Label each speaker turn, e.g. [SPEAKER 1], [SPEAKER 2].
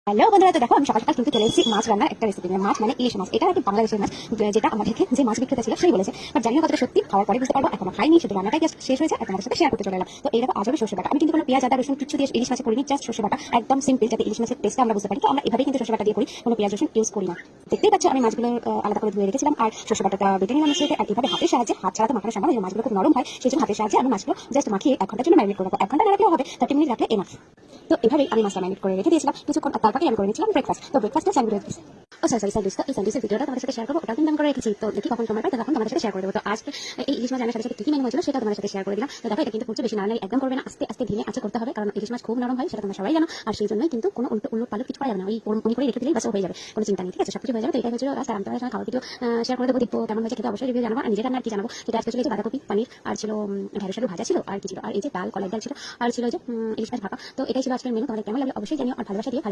[SPEAKER 1] Hello বন্ধুরা, তো দেখো আমি সকাল সকাল কিন্তু চলে এসেছি মাছ রান্নার একটা রেসিপি নিয়ে। মাছ মানে ইলিশ মাছ। এটা একটা বাংলাদেশের মাছ, যেটা আমাদেরকে যে মাছ বিক্রেতা ছিল সেই বলেছে, বাট জানি না কতটা সত্যি। খাওয়ার পরে বুঝতে পারবো। এখনো খাইনি, শুধু রান্নাটাই জাস্ট শেষ হয়েছে আর তোমাদের সাথে শেয়ার করতে চলে এলাম। তো এই দেখো, আজ আমি সর্ষে বাটা। আমি কিন্তু কোনো পেঁয়াজ আদা রসুন কিছু দিয়ে ইলিশ মাছে করিনি, জাস্ট সর্ষে বাটা, একদম সিম্পল, যাতে ইলিশ মাছের টেস্টটা আমরা বুঝতে পারি। তো আমরা এভাবেই কিন্তু সর্ষে বাটা দিয়ে করি, কোনো পেঁয়াজ রসুন ইউজ করি না। দেখতেই পাচ্ছ আমি মাছগুলো আলাদা করে ধুয়ে রেখেছিলাম আর সর্ষে বাটাটা বেটে নিলাম সাথে। আর এভাবে হাতের সাহায্যে, হাত ছাড়া তো মাখানো সম্ভব নয়, মাছগুলো খুব নরম হয়, সেই জন্য হাতের সাহায্যে আমি মাছগুলো জাস্ট মাখিয়ে 1 ঘন্টার জন্য ম্যারিনেট করে রাখবো। 1 ঘন্টা না রাখলেও হবে, 30 মিনিট রাখলে এনাফ। তো এভাবেই আমি মাছটা ম্যারিনেট করে রেখে দিয়েছিলাম কিছুক্ষণ। তারপরে আমি করে নিয়েছিলাম ব্রেকফাস্ট। তো ব্রেকফাস্টে স্যান্ডউইচ। ও সরি স্যান্ডউইচ। তো এই স্যান্ডউইচের ভিডিওটা তোমাদের সাথে শেয়ার করবো, ওটাও কিন্তু আমি করে রেখেছি। তো দেখি কখন সময় পাই তখন তোমাদের সাথে শেয়ার করে দেবো। তো আজকে এই ইলিশ মাছ রান্নার সাথে সাথে কি কি মেনু হয়েছিল সেটা তোমাদের সাথে শেয়ার করে দিলাম। তো দেখো, এটা কিন্তু খুব বেশি নাড়ানাড়ি একদম করবে না, আস্তে আস্তে ধীরে আঁচে করতে হবে, কারণ ইলিশ মাছ খুব নরম হয়, সেটা তোমরা সবাই জানো। আর সেই জন্যই কিন্তু কোনো উল্টো পাল্ট কিছু করা যাবে না, ওই পরম করে রেখে দিলেই বাস হয়ে যাবে, কোনো চিন্তা নেই, ঠিক আছে? সবকিছু হয়ে যাবে। তো এটাই হয়েছিল আর আমি তোমাদের সঙ্গে খাওয়ার ভিডিও শেয়ার করে দেবো, দেখবো কেমন হয়েছে খেতে, অবশ্যই রিভিউ জানাবো। আর নিজের রান্না আর কি জানাবো, সেটা আজকে ছিল যে বাঁধাকপি পানির, আর ছিল ঢেঁড়স আলু ভাজা ছিল, আর কি ছিল, আর এই যে ডাল, কলাই ডাল ছিল, আর ছিল যে ইলিশ মাছ ভাপা। তো এটাই ছিল আজকের মেনু। তোমাদের কেমন লাগলো অবশ্যই জানিও, আর ভালোবাসা দিয়ে